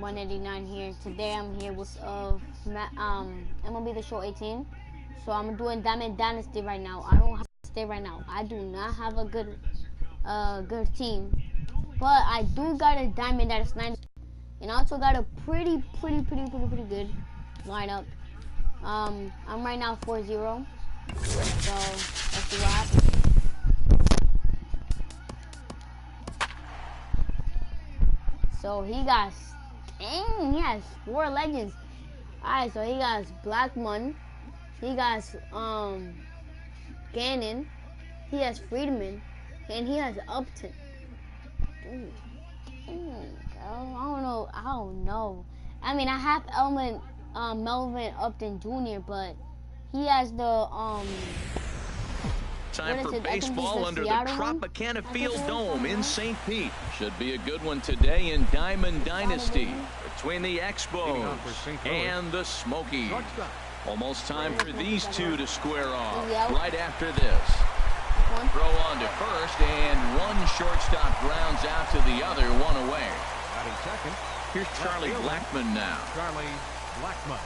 189 here. Today I'm here with MLB The Show 18. So I'm doing Diamond Dynasty right now. I don't have to stay right now. I do not have a good team, but I do got a diamond that is 90, and I also got a pretty good lineup. I'm right now 4-0. So let's see what happens. So he has 4 legends. Alright, so he got Blackmon, he got Gannon, he has Friedman, and he has Upton. Dude. I don't know. I mean, I have Melvin Upton Jr., but he has the Time for baseball under the Tropicana Field Dome in St. Pete. Should be a good one today in Diamond Dynasty between the Expos and the Smokies. Almost time for these two to square off right after this. Throw on to first, and one shortstop grounds out to the other, one away. Second. Here's Charlie Blackmon now. Charlie Blackmon.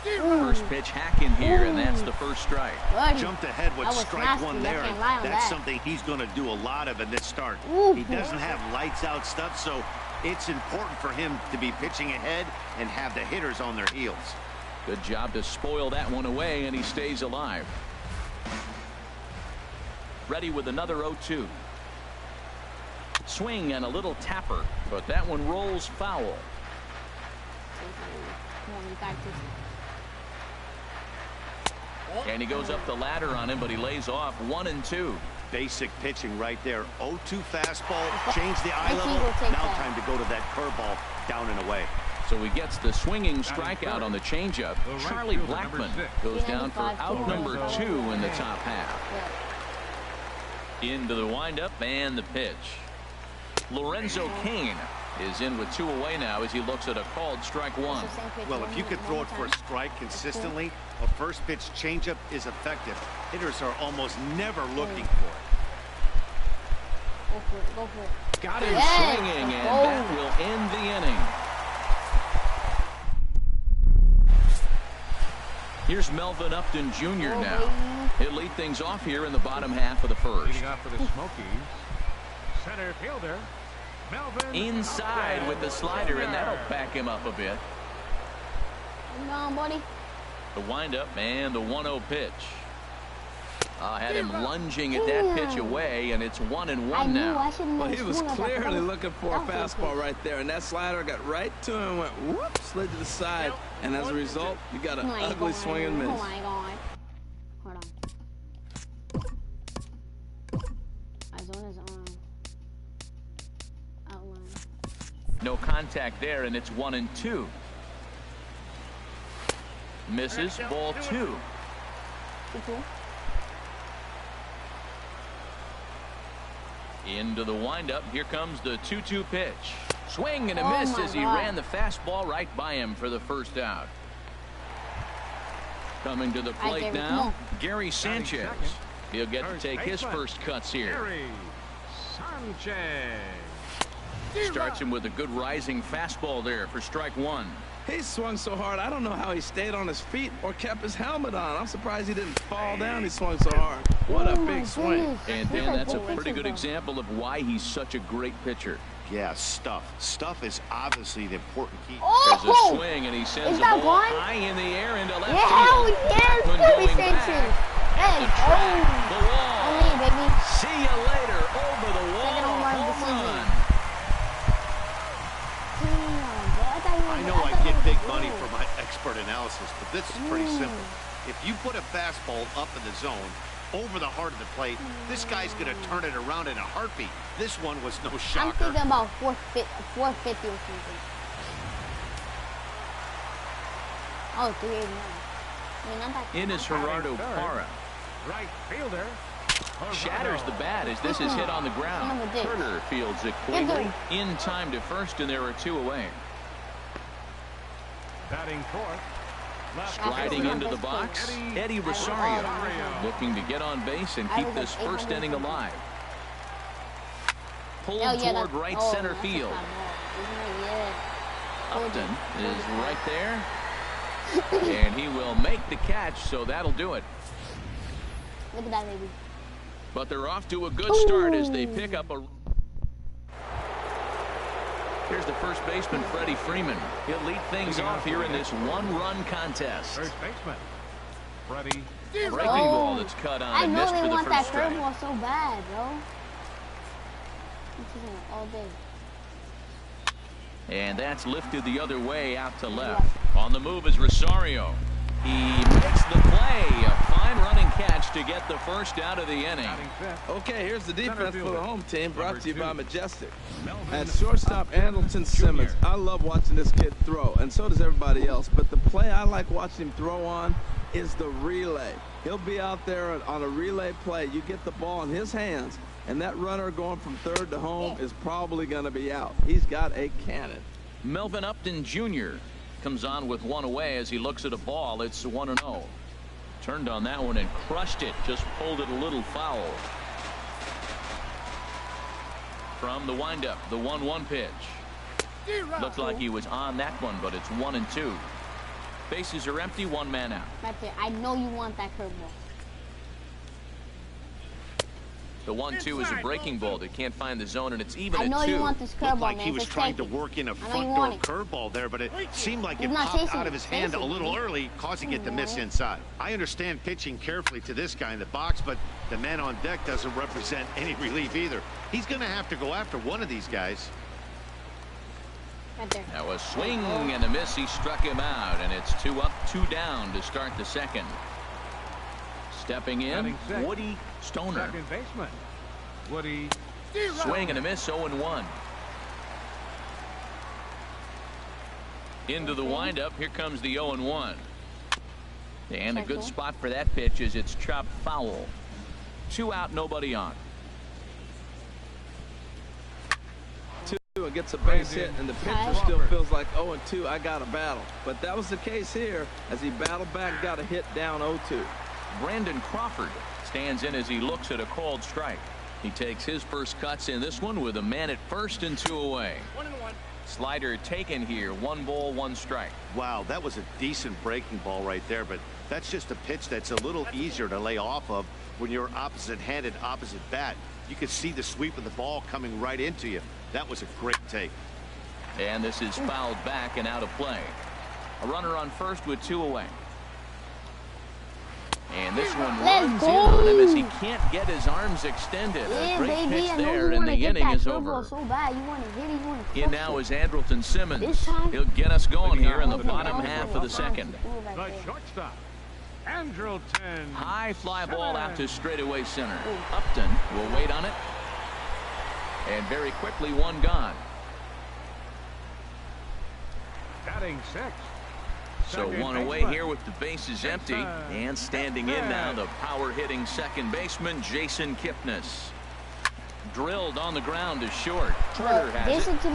First pitch hacking here, and that's the first strike. Jumped ahead with strike one there. That's something he's going to do a lot of in this start. He doesn't have lights out stuff, so it's important for him to be pitching ahead and have the hitters on their heels. Good job to spoil that one away, and he stays alive. Ready with another 0-2. Swing and a little tapper, but that one rolls foul. And he goes up the ladder on him, but he lays off 1-2. Basic pitching right there. 0-2 fastball, change the eye level. Now time to go to that curveball down and away. So he gets the swinging strikeout on the changeup. Charlie Blackmon goes down for out number 2 in the top half. Into the windup and the pitch. Lorenzo Cain is in with 2 away now as he looks at a called strike 1. Well, if you could throw it for a strike consistently, a first pitch changeup is effective. Hitters are almost never looking for it. Go for it. Got him swinging, and that will end the inning. Here's Melvin Upton Jr. now. He'll lead things off here in the bottom half of the first. Leading off for the Smokies, center fielder Melvin inside Upton with the slider, and that'll back him up a bit. Come on, buddy. The windup and the 1-0 pitch. Had him lunging at that pitch away, and it's 1-1 now. Well, he was clearly looking for a fastball right there, and that slider got right to him and went whoop, slid to the side, and as a result, you got an ugly swing and miss. Oh my God. Hold on. Eyes on his arm. Outline. No contact there, and it's 1-2. Misses, ball 2. Into the windup. Here comes the 2-2 pitch. Swing and a miss as he ran the fastball right by him for the first out. Coming to the plate now, Gary Sanchez. He'll get to take his first cuts here. Gary Sanchez. Starts him with a good rising fastball there for strike 1. He swung so hard, I don't know how he stayed on his feet or kept his helmet on. I'm surprised he didn't fall down. He swung so hard. What a big swing. And Dan, that's a pretty good example of why he's such a great pitcher. Yeah, stuff is obviously the important key. There's a swing, and he sends the ball high in the air into left field. Yes, Gary Sanchez. The wall. Baby. See you later. Over the wall. Home run. I know I get big money for my expert analysis, but this is pretty simple. If you put a fastball up in the zone, over the heart of the plate, this guy's going to turn it around in a heartbeat. This one was no shocker. I'm thinking about 450 or something. Oh, 389. I mean, not that. In is Gerardo Parra. Right fielder. Shatters the bat as this is hit on the ground. Turner fields it quickly. In time to first, and there are 2 away. Batting fourth. Sliding into the box, Eddie Rosario looking to get on base and keep this first inning alive. Pulled toward right center field. Upton is right there. And he will make the catch, so that'll do it. Look at that, baby. But they're off to a good start as they pick up a... Here's the first baseman, Freddie Freeman. He'll lead things off here in this one-run contest. First baseman, Freddie. Breaking ball that's cut on and missed for the first strike. I know they want that curveball so bad, bro. I'm choosing it all day. And that's lifted the other way out to left. On the move is Rosario. He makes the play. A fine running catch to get the first out of the inning. Okay, here's the defense for the home team, brought to you by Majestic. At shortstop, Andrelton Simmons. I love watching this kid throw, and so does everybody else. But the play I like watching him throw on is the relay. He'll be out there on a relay play. You get the ball in his hands, and that runner going from third to home is probably going to be out. He's got a cannon. Melvin Upton Jr. comes on with one away as he looks at a ball. It's 1-0. Turned on that one and crushed it. Just pulled it a little foul. From the windup, the 1-1 pitch. Looked like he was on that one, but it's 1-2. Bases are empty, one man out. Right there. I know you want that curveball. The 1-2 is a breaking ball that can't find the zone, and it's even at 2. I know you want this curveball, Looked like man. he was trying to work in a front door curveball there, but it seemed like it popped out of his hand a little early, causing it to miss inside. I understand pitching carefully to this guy in the box, but the man on deck doesn't represent any relief either. He's going to have to go after one of these guys. Right there. That was swing and a miss. He struck him out, and it's 2 up, 2 down to start the second. Stepping in, Woody Stoner. Second baseman, Woody. Swing and a miss, 0-1. Into the windup, here comes the 0-1. And a good spot for that pitch is it's chopped foul. 2 out, nobody on. 2 and gets a base hit, and the pitcher still feels like 0-2. I got a battle. But that was the case here as he battled back, got a hit down 0-2. Brandon Crawford stands in as he looks at a called strike. He takes his first cuts in this one with a man at first and 2 away. 1-1. Slider taken here. 1 ball, 1 strike. Wow, that was a decent breaking ball right there, but that's just a pitch that's a little easier to lay off of when you're opposite-handed, opposite bat. You can see the sweep of the ball coming right into you. That was a great take. And this is fouled back and out of play. A runner on first with 2 away. And this one runs in on him as he can't get his arms extended. A great pitch there, and the inning is over. So bad. You want to hit it, you want to in now is Andrelton Simmons. He'll get us going here in the bottom half of the second. The shortstop, Andrelton. High fly ball out to straightaway center. Upton will wait on it. And very quickly, 1 gone. Batting 6. So 1 away here with the bases empty. And standing in now, the power-hitting second baseman, Jason Kipnis. Drilled on the ground to short. Turner has it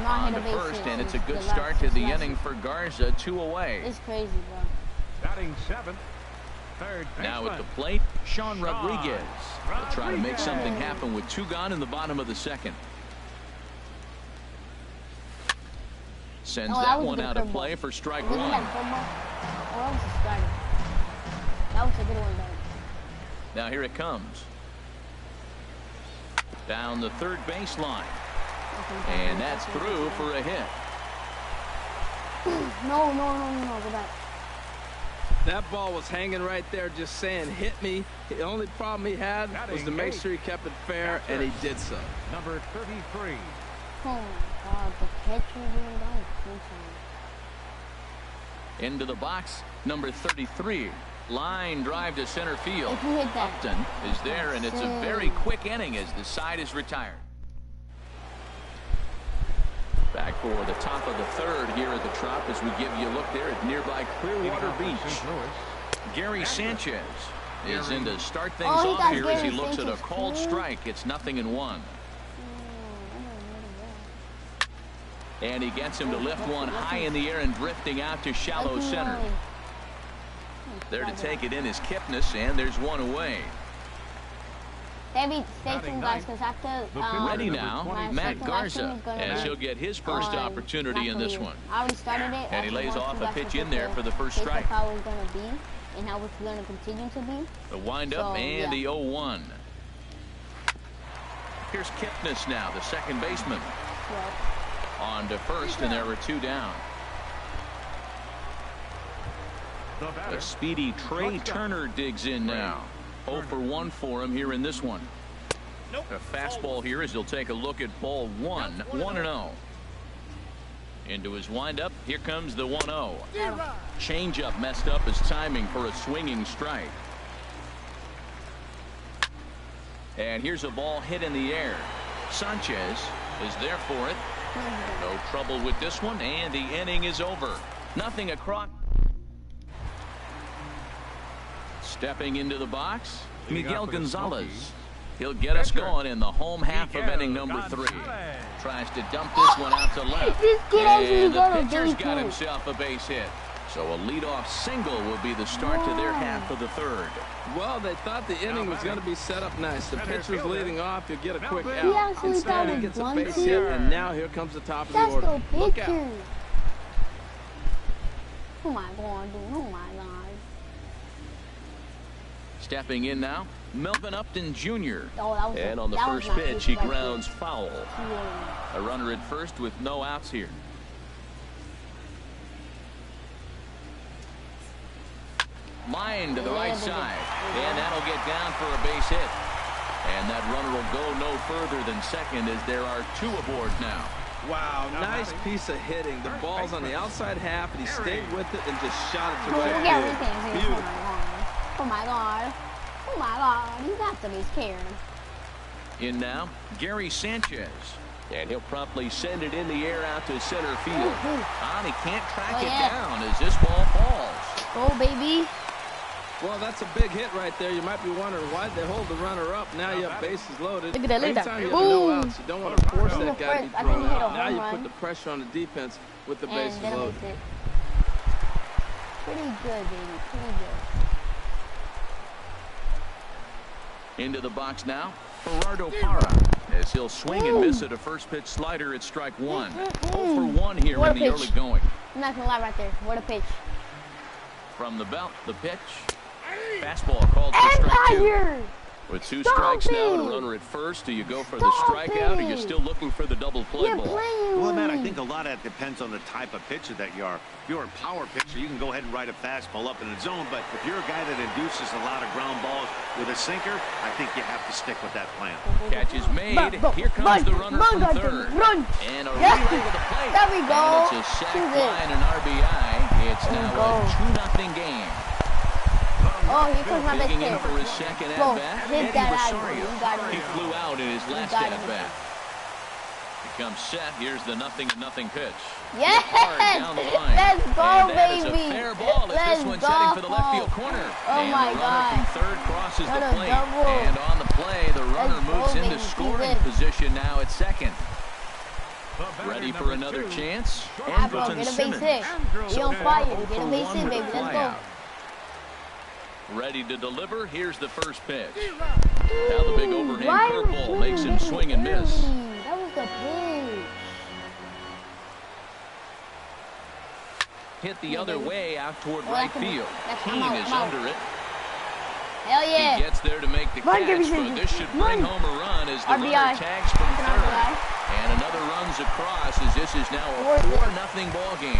on to first, and it's a good start to the inning for Garza. 2 away. It's crazy, bro. Batting 7th. Third baseman. Now at the plate, Sean Rodriguez will try to make something happen with 2 gone in the bottom of the second. Sends that one out of play for strike 1. That was a good one, though. Now here it comes. Down the third baseline. And that's through for a hit. No, go back. That ball was hanging right there just saying, hit me. The only problem he had was to make sure he kept it fair, and he did so. Number 33. Oh, my God. The catcher doing that. Into the box, number 33. Line drive to center field. Upton is there, and it's a very quick inning as the side is retired. Back for the top of the third here at the Trop as we give you a look there at nearby Clearwater Beach. Gary Sanchez is in to start things off here as he looks at a called strike. It's 0-1. And he gets him to lift one high in the air and drifting out to shallow center. There to take it in is Kipnis, and there's 1 away. Stay tuned, guys, because after ready now, Matt Garza, as he'll get his first on opportunity in this one. I already started it. And he lays off a pitch in there for the first strike. How it's going to be and how it's going to continue to be. The windup and the 0-1. Here's Kipnis now, the second baseman. On to first, and there were 2 down. The speedy Trey Turner digs in now. 0 for 1 for him here in this one. A fastball here as he'll take a look at ball 1. 1-0. Into his windup. Here comes the 1-0. Changeup messed up his timing for a swinging strike. And here's a ball hit in the air. Sanchez is there for it. No trouble with this one, and the inning is over. Nothing across. Stepping into the box, Miguel Gonzalez. He'll get us going in the home half of inning number 3. Tries to dump this one out to left. And the pitcher's got himself a base hit. So a leadoff single will be the start to their half of the 3rd. Well, they thought the inning was going to be set up nice. The pitcher's leading off. He'll get a quick out. Instead, he gets a base hit, and now here comes the top of the order. Look out. Oh my God, dude. Oh my God. Stepping in now, Melvin Upton Jr. And on the first pitch, he grounds foul. A runner at first with no outs here. Line to the right side, and that'll get down for a base hit. And that runner will go no further than second as there are 2 aboard now. Wow, nice piece of hitting. The ball's on the outside half, and he stayed with it and just shot it to right field. Beautiful. Oh my God. Oh my God. You got to be scared. In now, Gary Sanchez. And he'll promptly send it in the air out to center field. And he can't track it down as this ball falls. Go, baby. Well, that's a big hit right there. You might be wondering why'd they hold the runner up. Now you have bases loaded. Look at that. Anytime you have no outs, you don't want to force that guy to be thrown out. Now you put the pressure on the defense with the bases loaded. Pretty good, baby. Pretty good. Into the box now, Gerardo Parra, as he'll swing and miss at a first pitch slider at strike 1. 0 for 1 here in the early going. I'm not gonna lie right there. What a pitch. From the belt, the pitch. Fastball called for strike 2. With 2 strikes now and a runner at first, do you go for the strikeout or you're still looking for the double play ball? Well, Matt, I think a lot of that depends on the type of pitcher that you are. If you're a power pitcher, you can go ahead and ride a fastball up in the zone, but if you're a guy that induces a lot of ground balls with a sinker, I think you have to stick with that plan. Catch is made. Here comes the runner from third. And a relay to the plate. There we go. And it's a sac fly and an RBI. It's now a 2-0 game. Oh, here comes my best in for his second at-bat, Eddie Rosario. He flew out in his last at-bat. He comes set. Here's the 0-0 pitch. Yes! Let's go, baby! A fair ball as this one's heading for the left field corner. Oh my God! From third crosses the plate, and on the play, the runner moves into scoring position now at second. Ready for another chance? Andrelton get a base hit. He on fire. Get a base hit, baby. Let's go. Ready to deliver. Here's the first pitch. Now the big overhand curveball makes him swing and miss. That was the pitch. Hit the other way out toward right field. Keane is under it. Hell yeah. He gets there to make the catch, but this should bring home a run as the runner tags from third. And another runs across as this is now a 4-0 ball game.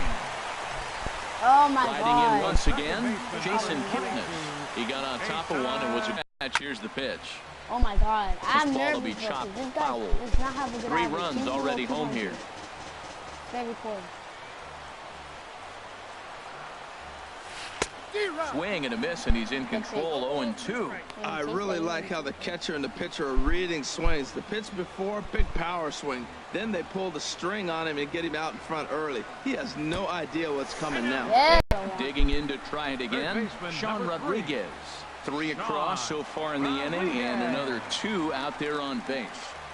Oh my God. Riding in once again, Jason Kipnis. He got on top of one and was a catch. Here's the pitch. Oh my God. I'm nervous. Will be chopped this guy foul. does not have a good 3 runs already home here. Very cool. Swing and a miss, and he's in control. 0-2. I really like how the catcher and the pitcher are reading swings. The pitch before, big power swing. Then they pull the string on him and get him out in front early. He has no idea what's coming now. Yeah. Digging in to try it again, Sean Rodriguez. 3 across so far in the inning, and another 2 out there on base.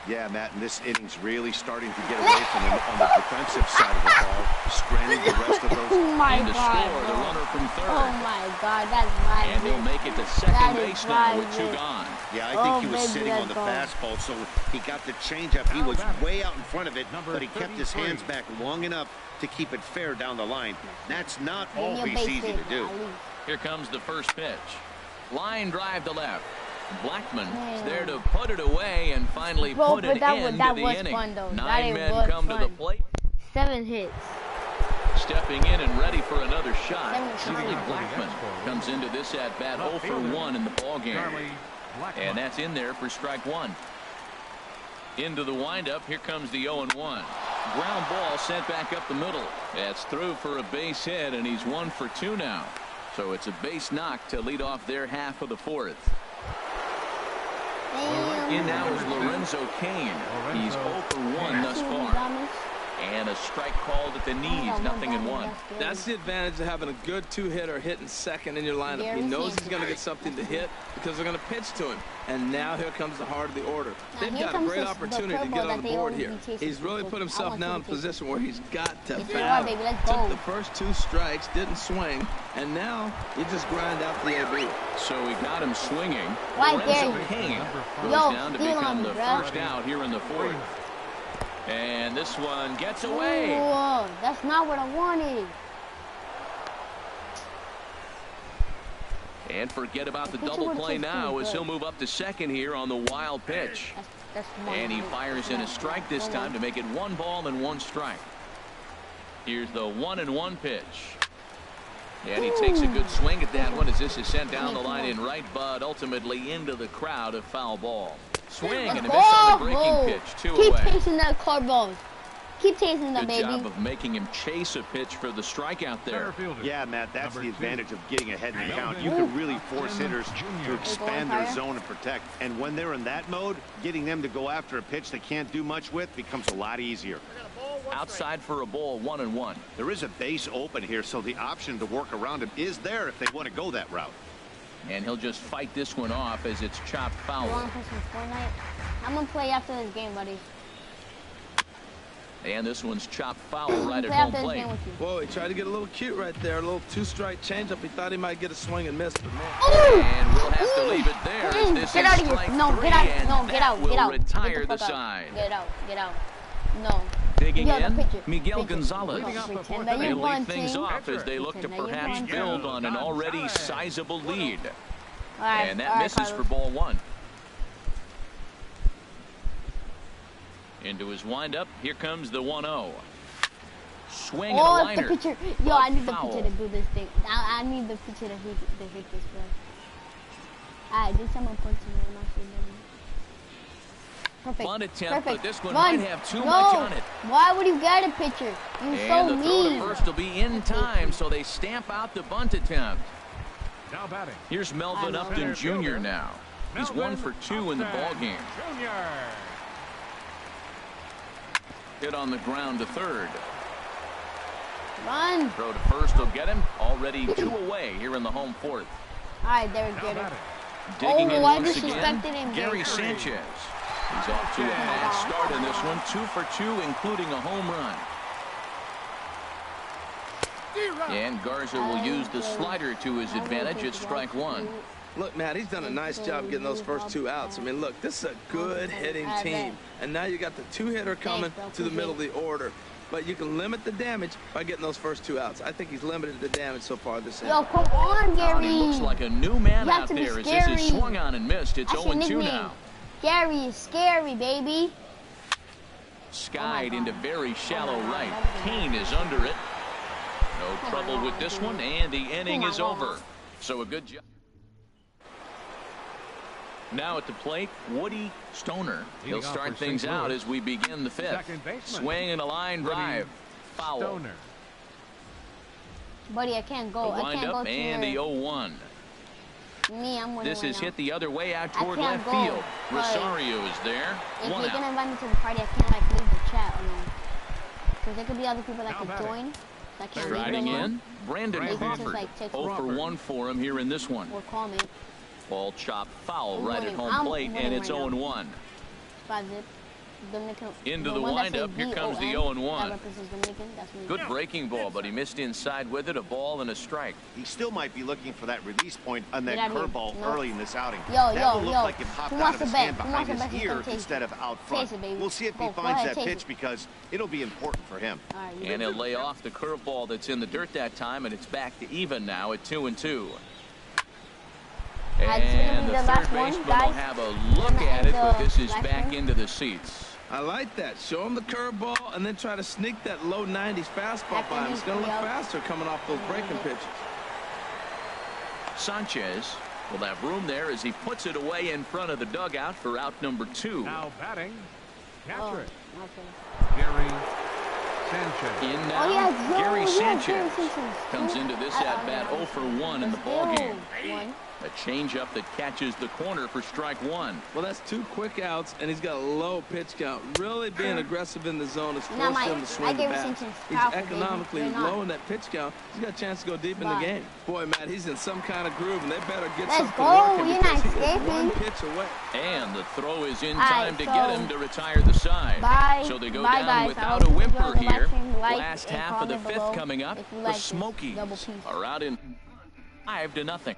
Yeah, Matt, and this inning's really starting to get away from him on the defensive side of the ball, stranding the rest of those. Oh my and to God, score, the runner from third. Oh my God, that's right. And he'll make it to second base now with 2 gone. Yeah, I think he was sitting on the fastball, so he got the changeup. He was way out in front of it, but he kept his hands back long enough to keep it fair down the line. That's not always easy to do. Here comes the first pitch. Line drive to left. Blackman is there to put it away and finally put an end to the inning. 9 men come to the plate. 7 hits. Stepping in and ready for another shot. Charlie Blackman comes into this at bat 0 for 1 in the ball game. And that's in there for strike 1. Into the windup. Here comes the 0-1. Ground ball sent back up the middle. That's through for a base hit, and he's 1 for 2 now. So it's a base knock to lead off their half of the 4th. In now is Lorenzo Cain. He's 0 for 1 thus far. And a strike called at the knees, 0-1. That's the advantage of having a good 2-hitter hitting second in your lineup. He knows he's going to get something to hit because they're going to pitch to him. And now here comes the heart of the order. They've got a great opportunity to get on the board here. He's really put himself now in a position where he's got to foul. Took the first 2 strikes, didn't swing, and now you just grind out the AB. So we got him swinging. Lorenzo Cain goes down to become the first out here in the 4th. And this one gets away. Whoa, that's not what I wanted. And forget about the double play now as he'll move up to second here on the wild pitch. And he fires in a strike this time to make it 1 ball and 1 strike. Here's the 1-1 pitch. And he takes a good swing at that one as this is sent down the line in right, but ultimately into the crowd, a foul ball. Swing and a miss on the breaking pitch. 2 away. Keep chasing that curveball. Keep chasing that, baby. Good job of making him chase a pitch for the strikeout there. Yeah, Matt, that's the advantage of getting ahead in the count. You can really force hitters to expand their zone and protect. And when they're in that mode, getting them to go after a pitch they can't do much with becomes a lot easier. Outside for a ball, 1-1. There is a base open here, so the option to work around him is there if they want to go that route. And he'll just fight this one off as it's chopped foul. You want to play some Fortnite? I'm going to play after this game, buddy. And this one's chopped foul right at home plate. Whoa, he tried to get a little cute right there. A little 2-strike changeup. He thought he might get a swing and miss, but man. And we'll have to leave it there as this get is out of here. strike No, 3, get out. and No, get out. Get out. retire the fuck side. Get out. Get out. No. Digging Yo, in, picture. Miguel Gonzalez. Pretend that They you're lead things bunting. off as they look to perhaps build on an already sizable lead. All right, And that misses for ball 1. Into his windup. Here comes the 1-0. Swing and a liner. The pitcher. Yo, I need the pitcher to do this thing. I need the pitcher to hit this, bro. Alright, this time I'm punching him. Perfect. Fun attempt, but this one Run. might have too much on it. Why would you get a pitcher? You're And so the throw mean. to first will be in time, so they stamp out the bunt attempt. Now batting. Here's Melvin Upton Jr. now. He's 1 for 2 in the ball game. Junior. Hit on the ground to third. Run. Throw to first will get him. Already 2 away here in the home 4th. Alright, there we go. Digging in I once again, disrespected him. Gary Sanchez. He's off to a fast start in this one. 2 for 2, including a home run. And Garza will use the slider to his advantage at strike 1. Look, Matt, he's done a nice job getting those first 2 outs. I mean, look, this is a good hitting team. And now you got the 2-hitter coming to the middle of the order. But you can limit the damage by getting those first 2 outs. I think he's limited the damage so far this inning. Yo, come on, Gary. He looks like a new man out there as this is swung on and missed. It's 0-2 now. Gary is scary, baby. Skied into very shallow right. Cain is under it. No trouble with this one, and the inning is over. So a good job. Now at the plate, Woody Stoner. He'll start things out as we begin the 5th. Swing and a line drive. Foul. Buddy, I can't go. I can't go to and the 0-1. Me, I'm winning. This is hit the other way out toward left field. Rosario is there. If One you're out. gonna invite me to the party, I can't like leave the chat alone. Because there could be other people that could join. So I can't Striding leave them in, Brandon Crawford. 0 for 1 for him here in this one. Or call me. Ball chopped foul right at home plate, and it's 0-1. Spot zip. Dominican. Into the windup. Here comes the 0-1. That represents Dominican. That's me. Good breaking ball, but he missed inside with it. A ball and a strike. He still might be looking for that release point on that curveball early in this outing. That will look like it popped out of his hand behind his ear instead of out front. We'll see if he finds that pitch because it'll be important for him. And he'll lay off the curveball that's in the dirt that time, and it's back to even now at 2-2. And the third baseman will have a look at it, but this is back into the seats. I like that. Show him the curveball and then try to sneak that low 90s fastball by him. It's going to look faster coming off those breaking pitches. Sanchez will have room there as he puts it away in front of the dugout for out number 2. Now batting, catcher. Gary Sanchez. In now, Gary Sanchez comes into this at-bat 0 for 1 in the ballgame. A changeup that catches the corner for strike 1. Well, that's 2 quick outs, and he's got a low pitch count. Really being aggressive in the zone has forced him to swing the bat. He's economically low in that pitch count. He's got a chance to go deep in the game. Boy, Matt, he's in some kind of groove, and they better get something working because he is 1 pitch away. And the throw is in time to get him to retire the side. So they go down without a whimper here. Last half of the 5th coming up. The Smokies are out in 5-0.